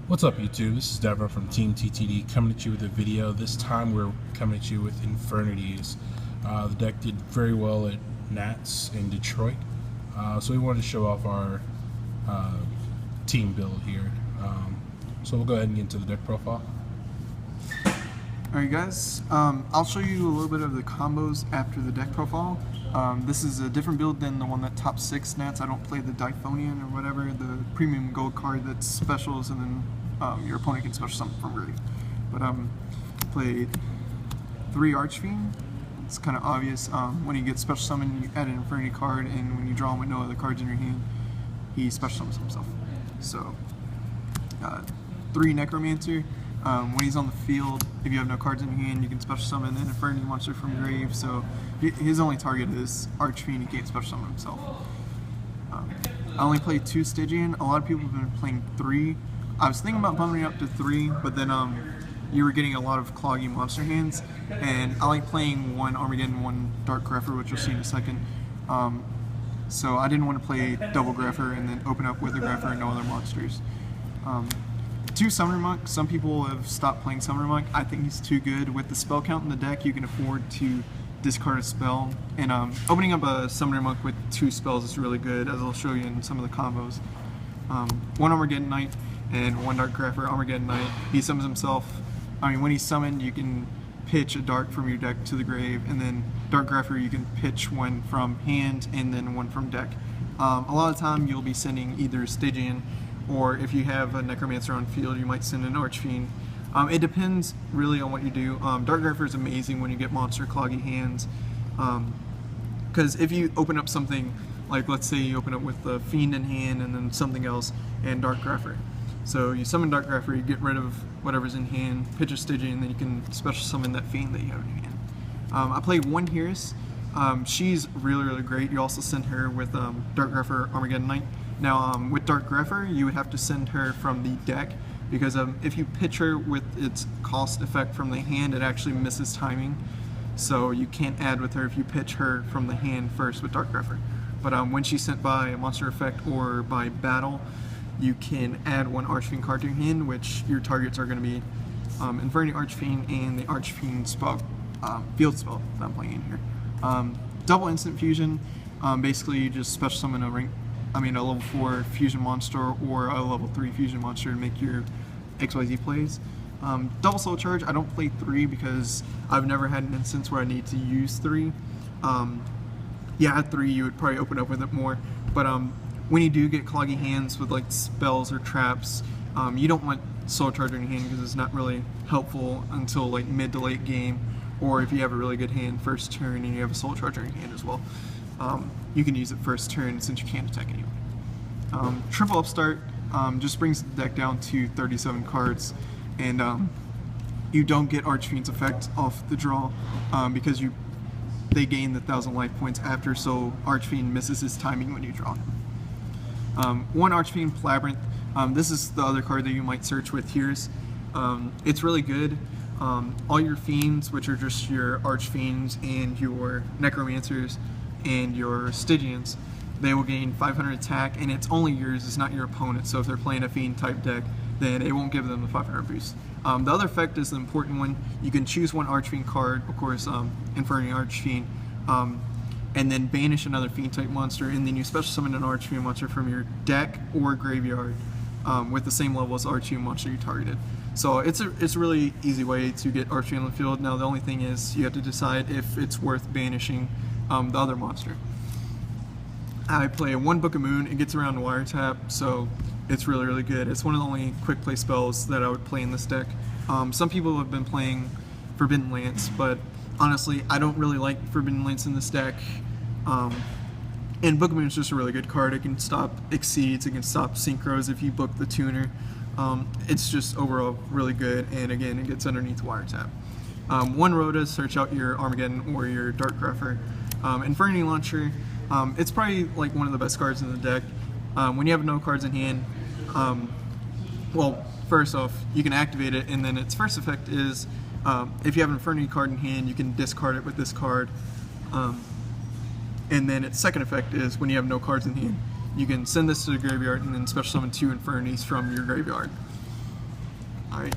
What's up, YouTube? This is Deborah from Team TTD coming at you with a video. This time we're coming at you with Infernities. The deck did very well at Nats in Detroit, so we wanted to show off our team build here. So we'll go ahead and get into the deck profile. Alright guys, I'll show you a little bit of the combos after the deck profile. This is a different build than the one that top 6 nats. I don't play the Dyphonian or whatever, the premium gold card that's specials and then your opponent can special something from ready. But played 3 Archfiend. It's kind of obvious. When you get special summon, you add an Infernity card, and when you draw him with no other cards in your hand, he special summons himself. So 3 Necromancer. When he's on the field, if you have no cards in your hand, you can special summon an Infernity monster from grave. So his only target is Archfiend. He can't special summon himself. I only play 2 Stygian. A lot of people have been playing 3. I was thinking about bumping it up to 3, but then you were getting a lot of cloggy monster hands, and I like playing 1 Armageddon, 1 Dark Grepher, which you'll see in a second. So I didn't want to play double Grepher and then open up with a Grepher and no other monsters. 2 Summoner Monk. Some people have stopped playing Summoner Monk. I think he's too good. With the spell count in the deck, you can afford to discard a spell. And opening up a Summoner Monk with 2 spells is really good, as I'll show you in some of the combos. 1 Armageddon Knight and 1 Dark Grepher. Armageddon Knight, he summons himself. When he's summoned, you can pitch a Dark from your deck to the grave, and then Dark Grepher, you can pitch 1 from hand and then 1 from deck. A lot of the time, you'll be sending either Stygian, or if you have a Necromancer on field, you might send an Archfiend. It depends really on what you do. Dark Grepher is amazing when you get monster cloggy hands, because if you open up something, like let's say you open up with the Fiend in hand and then something else and Dark Grepher. So you summon Dark Grepher, you get rid of whatever's in hand, pitch a Stygian, and then you can special summon that Fiend that you have in your hand. I play 1 Hearess. She's really great. You also send her with Dark Grepher, Armageddon Knight. Now, with Dark Grepher, you would have to send her from the deck, because if you pitch her with its cost effect from the hand, it actually misses timing. So you can't add with her if you pitch her from the hand first with Dark Grepher. But when she's sent by a monster effect or by battle, you can add 1 Archfiend card to your hand, which your targets are going to be Infernity Archfiend and the Archfiend spell, field spell that I'm playing in here. Double instant fusion. Basically, you just special summon a level 4 fusion monster or a level 3 fusion monster to make your XYZ plays. Double soul charge. I don't play 3 because I've never had an instance where I need to use 3. Yeah, at 3 you would probably open up with it more, but when you do get cloggy hands with like spells or traps, you don't want soul charge in your hand because it's not really helpful until like mid to late game, or if you have a really good hand first turn and you have a soul charger in your hand as well. You can use it first turn since you can't attack anyway. Triple Upstart just brings the deck down to 37 cards, and you don't get Archfiend's effect off the draw because they gain the 1,000 life points after, so Archfiend misses his timing when you draw him. 1 Archfiend Labyrinth. This is the other card that you might search with Hearess. It's really good. All your Fiends, which are just your Archfiends and your Necromancers and your Stygians, they will gain 500 attack, and it's only yours, it's not your opponent. So if they're playing a Fiend type deck, then it won't give them the 500 boost. The other effect is the important one. You can choose 1 Archfiend card, of course, Infernity Archfiend, and then banish another Fiend type monster, and then you special summon an Archfiend monster from your deck or graveyard with the same level as Archfiend monster you targeted. So it's a really easy way to get Archfiend on the field. Now the only thing is you have to decide if it's worth banishing the other monster. I play 1 Book of Moon. It gets around Wiretap, so it's really good. It's one of the only quick play spells that I would play in this deck. Some people have been playing Forbidden Lance, but honestly, I don't really like Forbidden Lance in this deck. And Book of Moon is just a really good card. It can stop Exceeds, it can stop Synchros if you book the tuner. It's just overall really good, and again, it gets underneath Wiretap. 1 Rhoda, search out your Armageddon or your Dark Grepher. Infernity Launcher, it's probably like one of the best cards in the deck. When you have no cards in hand, well, first off, you can activate it, and then its first effect is if you have an Infernity card in hand, you can discard it with this card. And then its second effect is when you have no cards in hand, you can send this to the graveyard and then special summon 2 Infernities from your graveyard. Alright.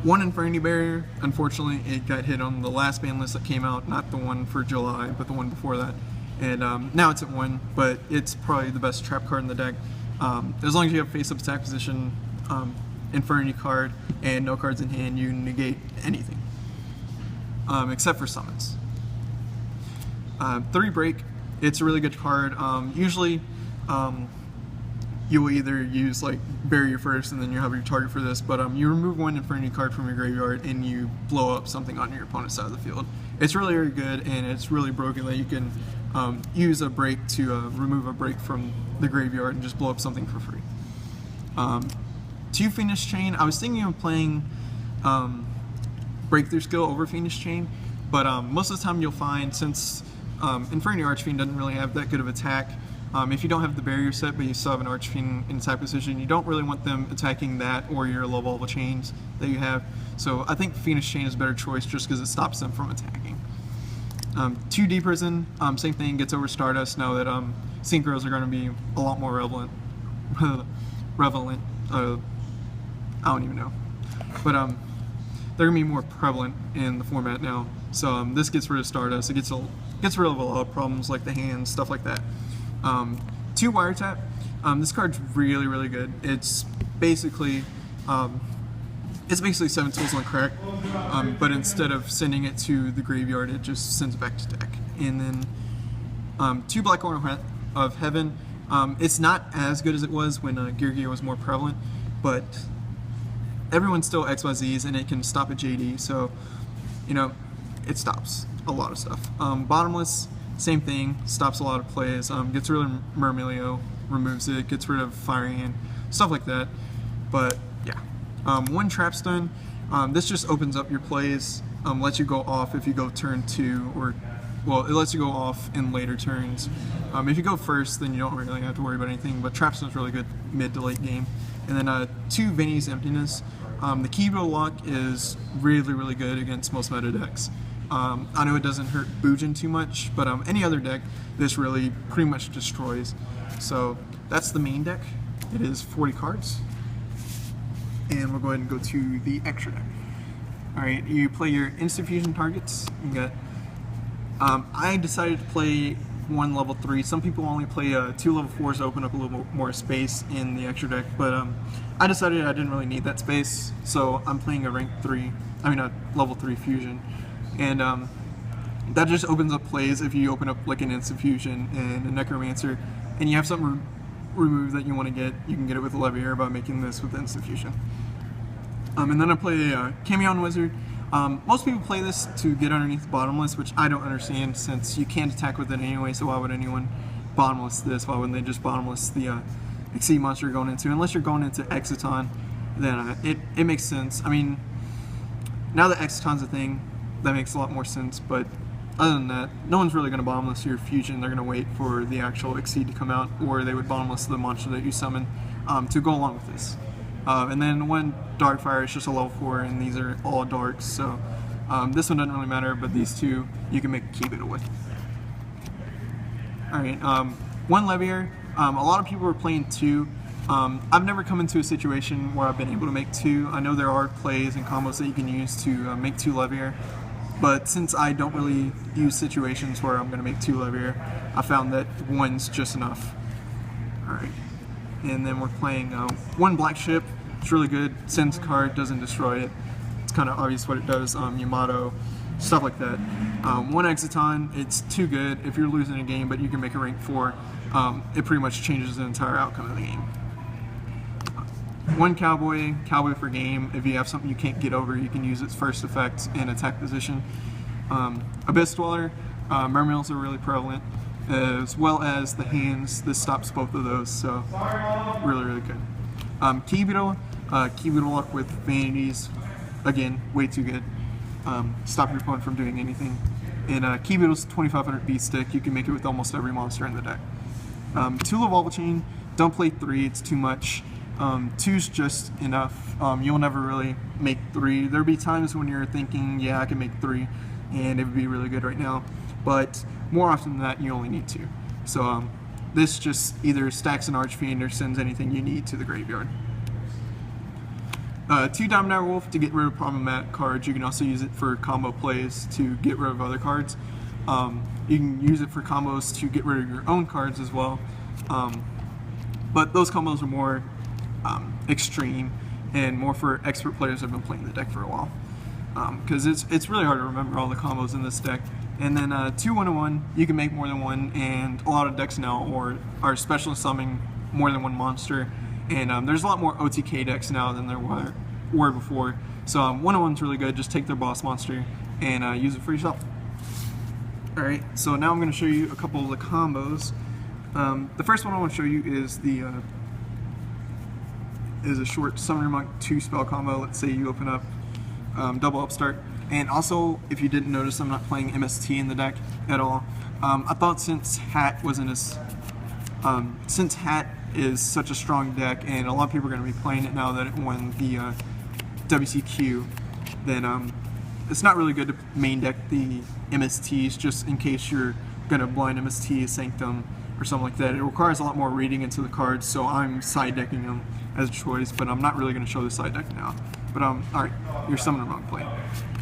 One Infernity barrier, unfortunately, it got hit on the last ban list that came out, not the one for July, but the one before that. And now it's at 1, but it's probably the best trap card in the deck. As long as you have face-up attack position, Infernity card, and no cards in hand, you negate anything. Except for summons. 3 break, it's a really good card. Usually, you will either use like barrier first and then you have your target for this, but you remove 1 Infernity card from your graveyard and you blow up something on your opponent's side of the field. It's really, really good, and it's really broken that you can use a break to remove a break from the graveyard and just blow up something for free. 2 Phoenix Chain, I was thinking of playing Breakthrough Skill over Phoenix Chain, but most of the time you'll find, since Infernity Archfiend doesn't really have that good of attack, if you don't have the barrier set but you still have an Archfiend in attack position, you don't really want them attacking that or your low level chains that you have. So I think Phoenix Chain is a better choice just because it stops them from attacking. 2 D Prison, same thing, gets over Stardust now that synchros are going to be a lot more relevant. I don't even know. But they're going to be more prevalent in the format now. So this gets rid of Stardust. It gets rid of a lot of problems like the hands, stuff like that. 2 Wiretap. This card's really, really good. It's basically 7 tools on crack, but instead of sending it to the graveyard, it just sends it back to deck. And then 2 Black Ornament of Heaven. It's not as good as it was when Gear Gear was more prevalent, but everyone still XYZs and it can stop a JD, so you know, it stops a lot of stuff. Bottomless, same thing, stops a lot of plays, gets rid of Murmilio, removes it, gets rid of Fire Hand, stuff like that. But yeah. 1 Trapstone, this just opens up your plays, lets you go off if you go turn 2, or, well, it lets you go off in later turns. If you go first, then you don't really have to worry about anything, but Trapstone's really good mid to late game. And then 2 Vinny's Emptiness. The Keyboard Lock is really, really good against most meta decks. I know it doesn't hurt Bujin too much, but any other deck, this really pretty much destroys. So that's the main deck. It is 40 cards. And we'll go ahead and go to the extra deck. Alright, you play your instant fusion targets. You got, I decided to play 1 level 3. Some people only play 2 level 4s to open up a little more space in the extra deck, but I decided I didn't really need that space, so I'm playing a level 3 fusion. And that just opens up plays if you open up like an instant fusion and a necromancer, and you have something removed that you want to get, you can get it with a Levier by making this with instant fusion. And then I play a Camion Wizard. Most people play this to get underneath Bottomless, which I don't understand since you can't attack with it anyway, so why would anyone Bottomless this? Why wouldn't they just Bottomless the Exceed monster you're going into? Unless you're going into Exciton, then it makes sense. I mean, now that Exciton's a thing, that makes a lot more sense, but other than that, no one's really going to Bottomless your fusion. They're going to wait for the actual Exceed to come out, or they would Bottomless the monster that you summon to go along with this. And then 1 Darkfire is just a level 4, and these are all darks, so this one doesn't really matter, but these 2 you can make a Keep It with. Alright, 1 Levier. A lot of people are playing 2. I've never come into a situation where I've been able to make 2. I know there are plays and combos that you can use to make 2 Levier, but since I don't really use situations where I'm going to make 2 Levier, I found that 1's just enough. Alright, and then we're playing 1 Black Ship. It's really good. Sends a card, doesn't destroy it. It's kind of obvious what it does. Yamato, stuff like that. 1 Exciton, it's too good if you're losing a game, but you can make a rank 4. It pretty much changes the entire outcome of the game. 1 Cowboy for game. If you have something you can't get over, you can use its first effect in attack position. Abyss Dweller, Mermills are really prevalent, as well as the hands. This stops both of those, so really, really good. Key Beetle Lock with Vanities, again, way too good. Stop your opponent from doing anything. And Key Beetle's 2500 beat stick. You can make it with almost every monster in the deck. 2 Lavalva Chain, don't play 3, it's too much. 2's just enough. You'll never really make 3. There'll be times when you're thinking, yeah, I can make 3, and it would be really good right now. But more often than that, you only need 2. So this just either stacks an Archfiend or sends anything you need to the graveyard. 2 Diamond Hour Wolf to get rid of problematic cards. You can also use it for combo plays to get rid of other cards. You can use it for combos to get rid of your own cards as well. But those combos are more extreme and more for expert players that have been playing the deck for a while. Because it's really hard to remember all the combos in this deck. And then 2 1-1, you can make more than one, and a lot of decks now are special summoning more than one monster. And there's a lot more OTK decks now than there were before. So 1-1's really good. Just take their boss monster and use it for yourself. Alright, so now I'm going to show you a couple of the combos. The first one I want to show you is a short Summoner Monk 2 spell combo. Let's say you open up double Upstart. And also, if you didn't notice, I'm not playing MST in the deck at all. I thought since Hat is such a strong deck, and a lot of people are going to be playing it now that it won the WCQ, then it's not really good to main deck the MSTs just in case you're going to blind MST, Sanctum, or something like that. It requires a lot more reading into the cards, so I'm side decking them as a choice, but I'm not really going to show the side deck now. But alright, your Summoner Monk play.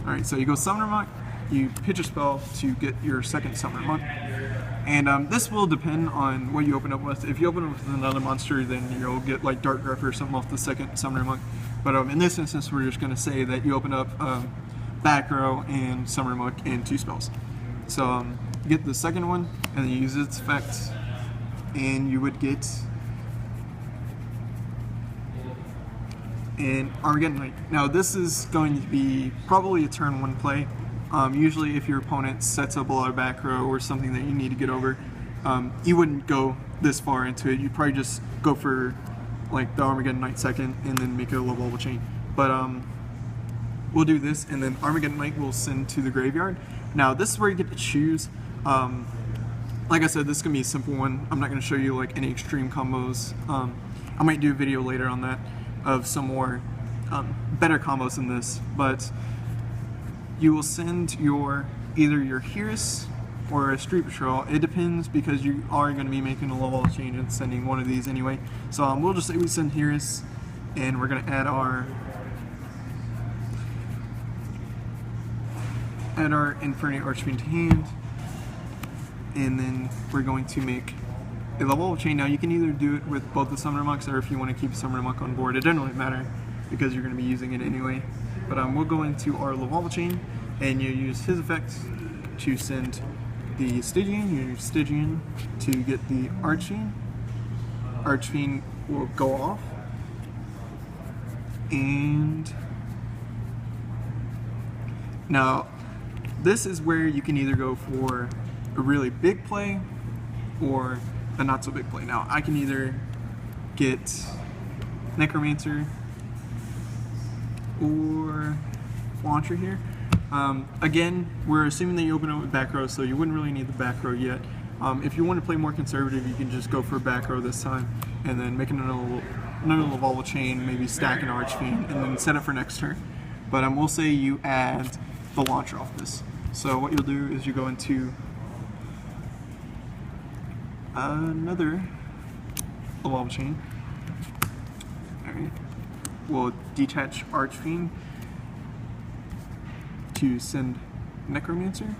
Alright, so you go Summoner Monk, you pitch a spell to get your second Summoner Monk. And this will depend on what you open up with. If you open up with another monster, then you'll get like Dark Grepper or something off the second Summoner Monk. But in this instance, we're just going to say that you open up Back Row and Summoner Monk and 2 spells. So you get the second one, and then you use its effect, and you would get an Armageddon Knight. Now this is going to be probably a turn 1 play. Usually if your opponent sets up a lot of back row or something that you need to get over, you wouldn't go this far into it. You'd probably just go for like the Armageddon Knight second and then make it a low level chain. But we'll do this, and then Armageddon Knight will send to the graveyard. Now this is where you get to choose. Like I said, this is going to be a simple one. I'm not going to show you like any extreme combos. I might do a video later on that of some more better combos than this, but you will send either your Hearus or a Street Patrol. It depends, because you are going to be making a low-level change and sending one of these anyway. So we'll just say we send Hearus, and we're going to add our Infernity Archfiend to hand, and then we're going to make a level chain. Now you can either do it with both the Summoner Monks, or if you want to keep Summoner Monk on board, it doesn't really matter because you're going to be using it anyway. But we'll go into our level chain, and you use his effect to send the Stygian. You use Stygian to get the Archfiend. Archfiend will go off, and now this is where you can either go for a really big play or a not so big play. Now I can either get Necromancer or Launcher here. Again, we're assuming that you open up with back row, so you wouldn't really need the back row yet. If you want to play more conservative, you can just go for back row this time, and then make another Lavalval chain, maybe stack an Archfiend, and then set it for next turn. But we'll say you add the Launcher off this. So what you'll do is you go into another Lavalval chain. Alright. We'll detach Archfiend to send Necromancer,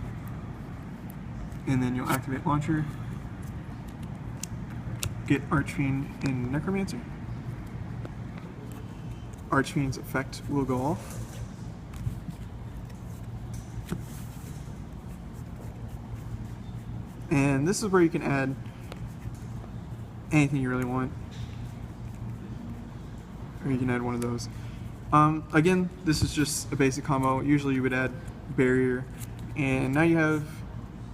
and then you'll activate Launcher, get Archfiend and Necromancer. Archfiend's effect will go off. And this is where you can add anything you really want. Or you can add one of those. Again, this is just a basic combo. Usually you would add Barrier, and now you have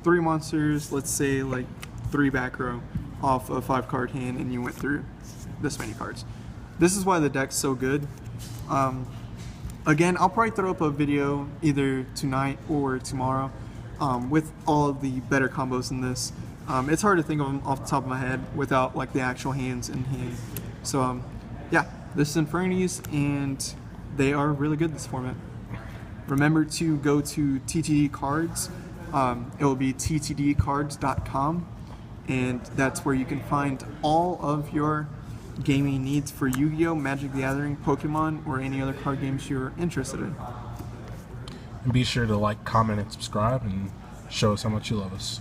3 monsters, let's say like 3 back row off a 5-card hand, and you went through this many cards. This is why the deck's so good. Again, I'll probably throw up a video either tonight or tomorrow with all of the better combos in this. It's hard to think of them off the top of my head without like the actual hands in hand. So yeah, this is Infernities, and they are really good this format. Remember to go to TTD Cards. It will be ttdcards.com, and that's where you can find all of your gaming needs for Yu-Gi-Oh, Magic the Gathering, Pokemon, or any other card games you're interested in. And be sure to like, comment, and subscribe, and show us how much you love us.